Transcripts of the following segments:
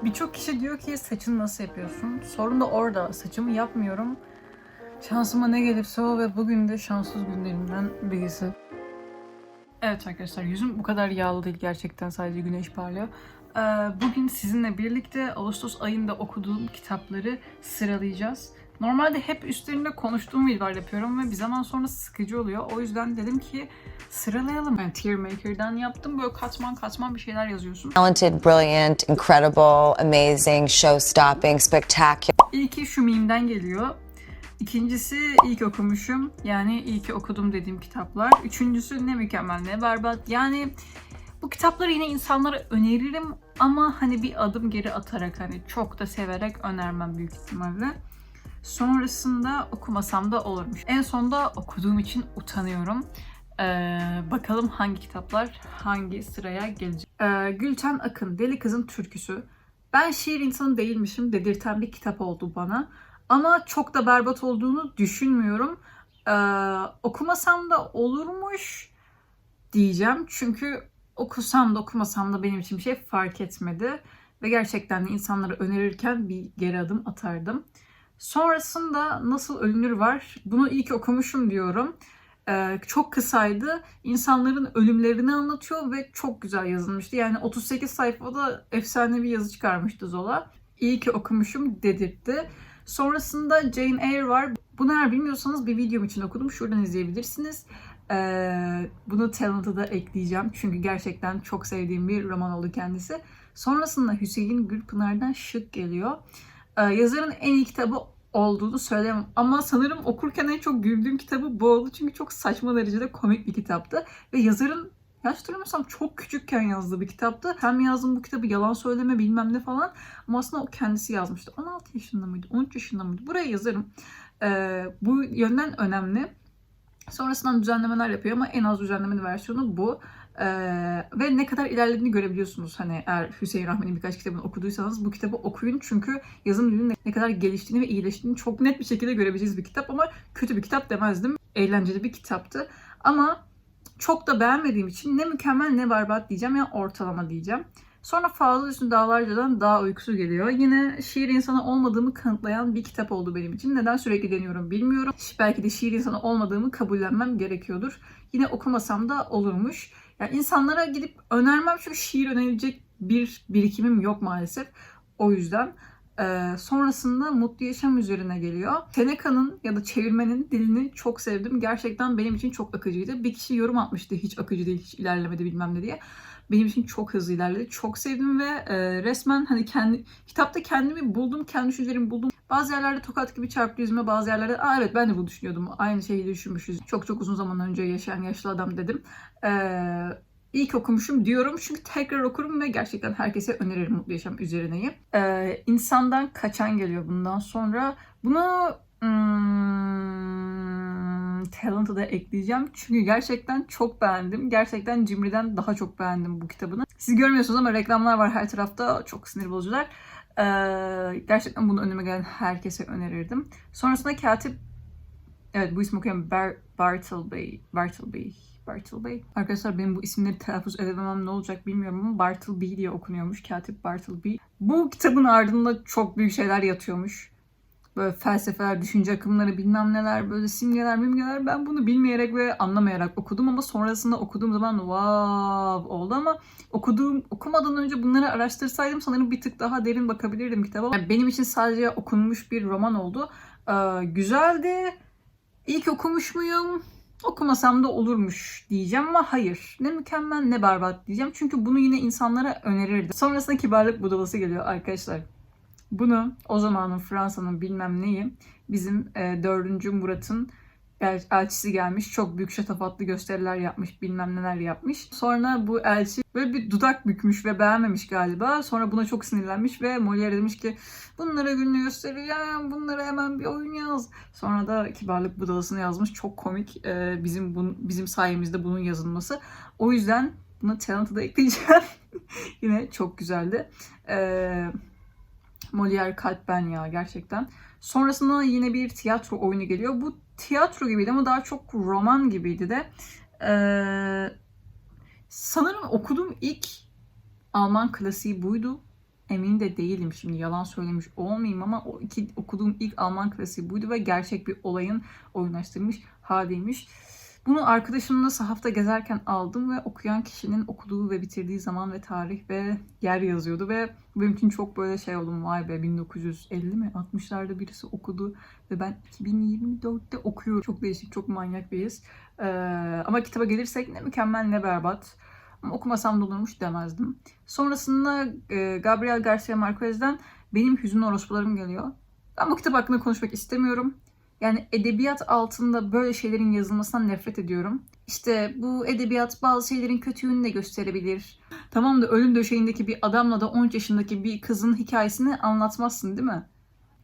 Birçok kişi diyor ki saçını nasıl yapıyorsun? Sorun da orada. Saçımı yapmıyorum. Şansıma ne gelirse o ve bugün de şanssız günlerimden birisi. Evet arkadaşlar, yüzüm bu kadar yağlı değil gerçekten, sadece güneş parlıyor. Bugün sizinle birlikte Ağustos ayında okuduğum kitapları sıralayacağız. Normalde hep üstlerinde konuştuğum videolar yapıyorum ve bir zaman sonra sıkıcı oluyor. O yüzden dedim ki sıralayalım. Yani Tearmaker'dan yaptım. Böyle katman katman bir şeyler yazıyorsun. Talented, brilliant, incredible, amazing, show-stopping, spectacular. İlki şu meme'den geliyor. İkincisi ilk okumuşum. Yani iyi ki okudum dediğim kitaplar. Üçüncüsü ne mükemmel ne berbat. Yani bu kitapları yine insanlara öneririm ama hani bir adım geri atarak, hani çok da severek önermem büyük ihtimalle. Sonrasında okumasam da olurmuş. En sonda okuduğum için utanıyorum. Bakalım hangi kitaplar hangi sıraya gelecek. Gülten Akın, Deli Kızın Türküsü. Ben şiir insanı değilmişim dedirten bir kitap oldu bana. Ama çok da berbat olduğunu düşünmüyorum. Okumasam da olurmuş diyeceğim. Çünkü okusam da okumasam da benim için bir şey fark etmedi. Ve gerçekten de insanlara önerirken bir geri adım atardım. Sonrasında Nasıl Ölünür var. Bunu iyi ki okumuşum diyorum. Çok kısaydı. İnsanların ölümlerini anlatıyor ve çok güzel yazılmıştı. Yani 38 sayfada efsane bir yazı çıkarmıştı Zola. İyi ki okumuşum dedirtti. Sonrasında Jane Eyre var. Bunu eğer bilmiyorsanız bir videom için okudum. Şuradan izleyebilirsiniz. Bunu Talent'a da ekleyeceğim. Çünkü gerçekten çok sevdiğim bir roman oldu kendisi. Sonrasında Hüseyin Gülpınar'dan Şık geliyor. Yazarın en iyi kitabı olduğunu söyleyemem. Ama sanırım okurken en çok güldüğüm kitabı bu oldu. Çünkü çok saçma derecede komik bir kitaptı. Ve yazarın, yanlış hatırlamıyorsam, çok küçükken yazdığı bir kitaptı. Hem yazdım bu kitabı, yalan söyleme bilmem ne falan. Ama aslında o kendisi yazmıştı. 16 yaşında mıydı? 13 yaşında mıydı? Buraya yazarım. Bu yönden önemli. Sonrasında düzenlemeler yapıyor ama en az düzenlemeli versiyonu bu. Ve ne kadar ilerlediğini görebiliyorsunuz. Hani eğer Hüseyin Rahmi'nin birkaç kitabını okuduysanız bu kitabı okuyun. Çünkü yazım dilinin ne kadar geliştiğini ve iyileştiğini çok net bir şekilde görebileceğiz bir kitap. Ama kötü bir kitap demezdim. Eğlenceli bir kitaptı. Ama çok da beğenmediğim için ne mükemmel ne berbat diyeceğim, ya ortalama diyeceğim. Sonra Fazıl Hüsnü Dağlarca'dan Dağ Uykusu geliyor. Yine şiir insanı olmadığımı kanıtlayan bir kitap oldu benim için. Neden sürekli deniyorum bilmiyorum. Belki de şiir insanı olmadığımı kabullenmem gerekiyordur. Yine okumasam da olurmuş. Yani insanlara gidip önermem çünkü şiir önerilecek bir birikimim yok maalesef. O yüzden. Sonrasında Mutlu Yaşam üzerine geliyor. Seneca'nın ya da çevirmenin dilini çok sevdim. Gerçekten benim için çok akıcıydı. Bir kişi yorum atmıştı hiç akıcı değil, hiç ilerlemedi bilmem ne diye. Benim için çok hızlı ilerledi. Çok sevdim ve resmen hani kitapta kendimi buldum, kendi düşüncelerimi buldum. Bazı yerlerde tokat gibi çarptı yüzüme, bazı yerlerde evet ben de bu düşünüyordum. Aynı şeyi düşünmüşüz. Çok çok uzun zaman önce yaşayan yaşlı adam dedim. İyi ki okumuşum diyorum çünkü tekrar okurum ve gerçekten herkese öneririm Mutlu Yaşam üzerineyi. İnsandan Kaçan geliyor bundan sonra. Bunu Talent'a da ekleyeceğim. Çünkü gerçekten çok beğendim. Gerçekten Cimri'den daha çok beğendim bu kitabını. Siz görmüyorsunuz ama reklamlar var her tarafta. Çok sinir bozucular. Gerçekten bunu önüme gelen herkese önerirdim. Sonrasında Katip, evet bu ismi okuyan Bartleby. Arkadaşlar benim bu isimleri telaffuz edememem ne olacak bilmiyorum ama Bartleby diye okunuyormuş. Katip Bartleby. Bu kitabın ardında çok büyük şeyler yatıyormuş. Böyle felsefeler, düşünce akımları, bilmem neler, böyle simgeler. Ben bunu bilmeyerek ve anlamayarak okudum ama sonrasında okuduğum zaman wow oldu ama okumadan önce bunları araştırsaydım sanırım bir tık daha derin bakabilirdim kitaba. Yani benim için sadece okunmuş bir roman oldu. Güzeldi. İyi ki okumuş muyum? Okumasam da olurmuş diyeceğim ama hayır. Ne mükemmel ne berbat diyeceğim. Çünkü bunu yine insanlara önerirdim. Sonrasında Kibarlık Budalası geliyor arkadaşlar. Bunu o zamanın Fransa'nın bilmem neyi bizim 4. Murat'ın elçisi gelmiş. Çok büyük şatafatlı gösteriler yapmış, bilmem neler yapmış. Sonra bu elçi böyle bir dudak bükmüş ve beğenmemiş galiba. Sonra buna çok sinirlenmiş ve Molière demiş ki bunlara günlü gösteri ya, bunlara hemen bir oyun yaz. Sonra da Kibarlık Budalası'nı yazmış. Çok komik bizim sayemizde bunun yazılması. O yüzden bunu Talent'a da ekleyeceğim. Yine çok güzeldi. Molière kalp ben ya gerçekten. Sonrasında yine bir tiyatro oyunu geliyor. Bu tiyatro gibiydi ama daha çok roman gibiydi de. Sanırım okuduğum ilk Alman klasiği buydu. emin de değilim, şimdi yalan söylemiş olmayayım ama okuduğum ilk Alman klasiği buydu ve gerçek bir olayın oyunlaştırılmış haliymiş. Bunu arkadaşımla sahafta gezerken aldım ve okuyan kişinin okuduğu ve bitirdiği zaman ve tarih ve yer yazıyordu ve benim için çok böyle şey oldum, vay be 1950 mi 60'larda birisi okudu ve ben 2024'te okuyorum. Çok değişik, çok manyak bir his. Ama kitaba gelirsek ne mükemmel ne berbat. Ama okumasam da olurmuş demezdim. Sonrasında Gabriel Garcia Marquez'den Benim Hüzün Orospularım geliyor. Ben bu kitap hakkında konuşmak istemiyorum. Yani edebiyat altında böyle şeylerin yazılmasından nefret ediyorum. İşte bu edebiyat bazı şeylerin kötülüğünü de gösterebilir. Tamam da ölüm döşeğindeki bir adamla da 13 yaşındaki bir kızın hikayesini anlatmazsın değil mi?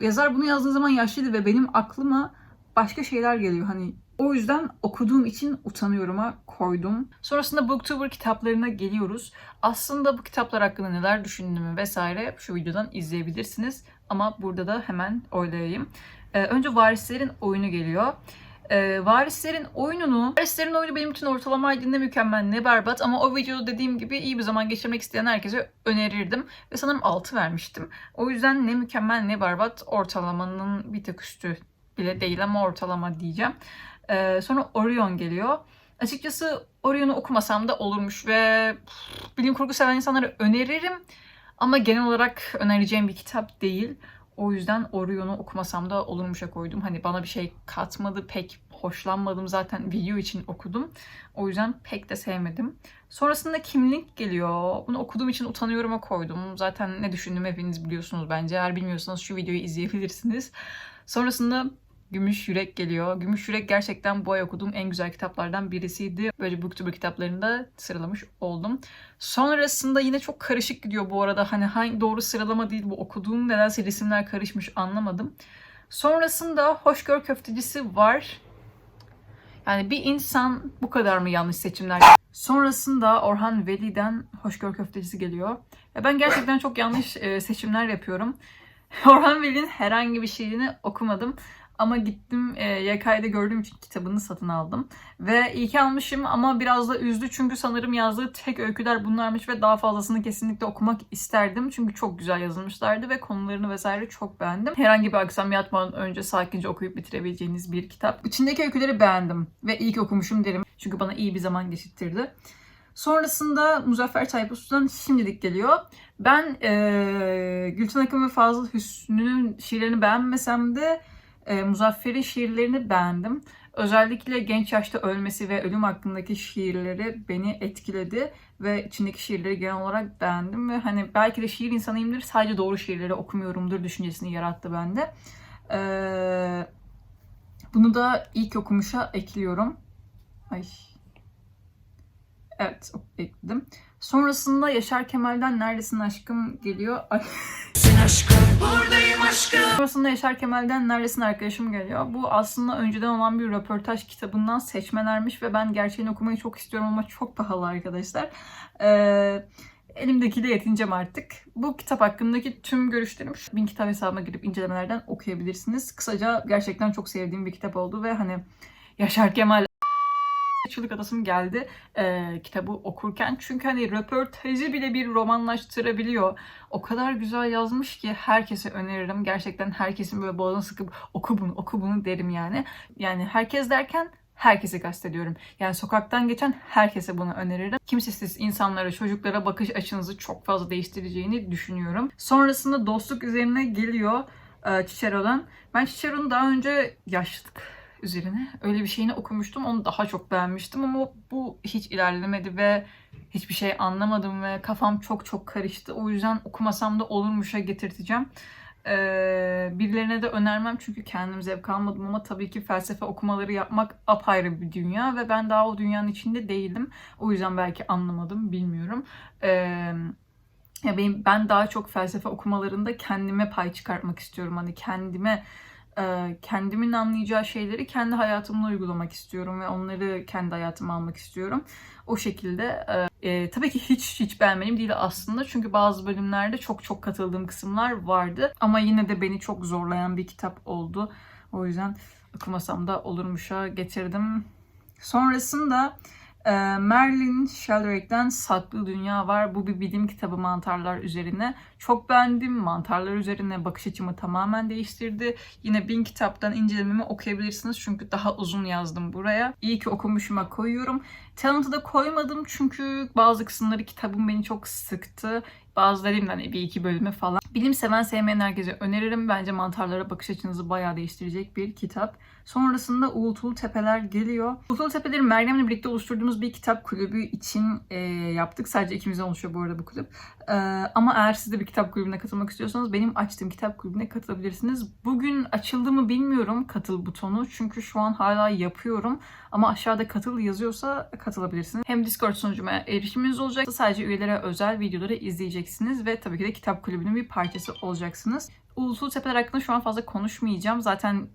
Yazar bunu yazdığı zaman yaşlıydı ve benim aklıma başka şeyler geliyor. Hani o yüzden okuduğum için utanıyorum'a koydum. Sonrasında Booktuber kitaplarına geliyoruz. Aslında bu kitaplar hakkında neler düşündüğümü vesaire şu videodan izleyebilirsiniz. Ama burada da hemen oylayayım. Önce Varislerin Oyunu geliyor. Varislerin oyunu benim için ortalamaydı, ne mükemmel ne berbat, ama o videoda dediğim gibi iyi bir zaman geçirmek isteyen herkese önerirdim ve sanırım 6 vermiştim. O yüzden ne mükemmel ne berbat, ortalamanın bir tık üstü bile değil ama ortalama diyeceğim. Sonra Orion geliyor. Açıkçası Orion'u okumasam da olurmuş ve bilim kurgu seven insanlara öneririm ama genel olarak önereceğim bir kitap değil. O yüzden Orion'u okumasam da olurmuşa koydum. Hani bana bir şey katmadı, pek hoşlanmadım, zaten video için okudum. O yüzden pek de sevmedim. Sonrasında Kimlik geliyor. Bunu okuduğum için utanıyorum'a koydum. Zaten ne düşündüğümü hepiniz biliyorsunuz bence. Eğer bilmiyorsanız şu videoyu izleyebilirsiniz. Sonrasında Gümüş Yürek geliyor. Gümüş Yürek gerçekten bu ay okuduğum en güzel kitaplardan birisiydi. Böyle Booktuber kitaplarında sıralamış oldum. Sonrasında yine çok karışık gidiyor bu arada. Hani hangi doğru sıralama değil bu, okuduğum nedense resimler karışmış, anlamadım. Sonrasında Hoşgör Köftecisi var. Yani bir insan bu kadar mı yanlış seçimler? Sonrasında Orhan Veli'den Hoşgör Köftecisi geliyor. Ben gerçekten çok yanlış seçimler yapıyorum. Orhan Veli'nin herhangi bir şeyini okumadım. Ama gittim YK'de gördüğüm için kitabını satın aldım. Ve iyi ki almışım ama biraz da üzdü. Çünkü sanırım yazdığı tek öyküler bunlarmış ve daha fazlasını kesinlikle okumak isterdim. Çünkü çok güzel yazılmışlardı ve konularını vesaire çok beğendim. Herhangi bir akşam yatmadan önce sakince okuyup bitirebileceğiniz bir kitap. İçindeki öyküleri beğendim ve iyi ki okumuşum derim. Çünkü bana iyi bir zaman geçirtirdi. Sonrasında Muzaffer Tayfus'tan Şimdilik geliyor. Ben Gülten Akın ve Fazıl Hüsnü'nün şiirlerini beğenmesem de Muzaffer'in şiirlerini beğendim. Özellikle genç yaşta ölmesi ve ölüm hakkındaki şiirleri beni etkiledi ve içindeki şiirleri genel olarak beğendim ve hani belki de şiir insanıyımdır, sadece doğru şiirleri okumuyorumdur düşüncesini yarattı bende. Bunu da ilk okumuşa ekliyorum. Evet, ekledim. Sonrasında Yaşar Kemal'den Neredesin Aşkım geliyor. Buradayım aşkım. Sonrasında Yaşar Kemal'den Neredesin Arkadaşım geliyor. Bu aslında önceden olan bir röportaj kitabından seçmelermiş ve ben gerçeğini okumayı çok istiyorum ama çok pahalı arkadaşlar. Elimdekiyle yetineceğim artık. Bu kitap hakkındaki tüm görüşlerim şu 1000 kitap hesabına girip incelemelerden okuyabilirsiniz. Kısaca gerçekten çok sevdiğim bir kitap oldu ve hani Yaşar Kemal çığlık atasım geldi kitabı okurken. Çünkü hani röportajı bile bir romanlaştırabiliyor. O kadar güzel yazmış ki herkese öneririm. Gerçekten herkesin böyle boğazını sıkıp oku bunu derim yani. Yani herkes derken herkesi kastediyorum. Yani sokaktan geçen herkese bunu öneririm. Kimsesiz insanlara, çocuklara bakış açınızı çok fazla değiştireceğini düşünüyorum. Sonrasında dostluk üzerine geliyor Cicero'dan. Ben Cicero'nun daha önce yaşlılık üzerine öyle bir şeyini okumuştum. Onu daha çok beğenmiştim ama bu hiç ilerlemedi ve hiçbir şey anlamadım ve kafam çok karıştı. O yüzden okumasam da olurmuşa getirteceğim. Birilerine de önermem çünkü kendim zevk almadım ama tabii ki felsefe okumaları yapmak apayrı bir dünya ve ben daha o dünyanın içinde değilim. O yüzden belki anlamadım, bilmiyorum. Ben daha çok felsefe okumalarında kendime pay çıkartmak istiyorum. Hani kendimin anlayacağı şeyleri kendi hayatımda uygulamak istiyorum ve onları kendi hayatıma almak istiyorum. O şekilde. Tabii ki hiç beğenmediğim değil aslında. Çünkü bazı bölümlerde çok katıldığım kısımlar vardı. Ama yine de beni çok zorlayan bir kitap oldu. O yüzden okumasam da olurmuşa getirdim. Sonrasında Merlin Sheldrake'den Saklı Dünya var. Bu bir bilim kitabı mantarlar üzerine. Çok beğendim. Mantarlar üzerine bakış açımı tamamen değiştirdi. Yine 1000 kitaptan incelememi okuyabilirsiniz. Çünkü daha uzun yazdım buraya. İyi ki okumuşuma koyuyorum. Talent'ı da koymadım çünkü bazı kısımları kitabın beni çok sıktı. Bazılarından bir iki bölümü falan. Bilim seven sevmeyen herkese öneririm. Bence mantarlara bakış açınızı bayağı değiştirecek bir kitap. Sonrasında Uğultulu Tepeler geliyor. Uğultulu Tepeleri Meryem'le birlikte oluşturduğumuz bir kitap kulübü için yaptık. Sadece ikimizden oluşuyor bu arada bu kulüp. Ama eğer siz de bir kitap kulübüne katılmak istiyorsanız benim açtığım kitap kulübüne katılabilirsiniz. Bugün açıldı mı bilmiyorum katıl butonu. Çünkü şu an hala yapıyorum. Ama aşağıda katıl yazıyorsa katılabilirsiniz. Hem Discord sunucuma erişiminiz olacak. Sadece üyelere özel videoları izleyeceksiniz. Ve tabii ki de kitap kulübünün bir parçası olacaksınız. Ulusal Tepeler hakkında şu an fazla konuşmayacağım. Zaten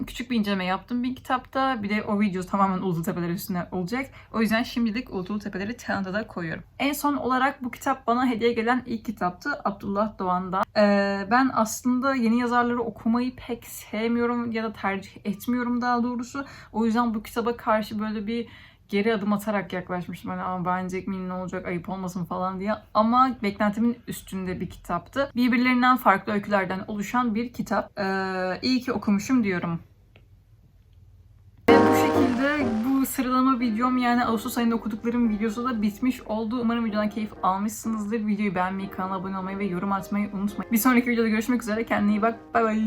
küçük bir inceleme yaptım bir kitapta. Bir de o video tamamen Ulusal Tepeler üstüne olacak. O yüzden şimdilik Ulusal Tepeleri Talent'a da koyuyorum. En son olarak bu kitap bana hediye gelen ilk kitaptı. Abdullah Doğan'dan. Ben aslında yeni yazarları okumayı pek sevmiyorum ya da tercih etmiyorum daha doğrusu. O yüzden bu kitaba karşı böyle bir geri adım atarak yaklaşmıştım. Hani ama beğenecek miyim, ne olacak, ayıp olmasın falan diye. Ama beklentimin üstünde bir kitaptı. Birbirlerinden farklı öykülerden oluşan bir kitap. İyi ki okumuşum diyorum. Bu şekilde bu sıralama videom yani Ağustos ayında okuduklarım videosu da bitmiş oldu. Umarım videodan keyif almışsınızdır. Videoyu beğenmeyi, kanala abone olmayı ve yorum atmayı unutmayın. Bir sonraki videoda görüşmek üzere. Kendine iyi bak. Bay bay.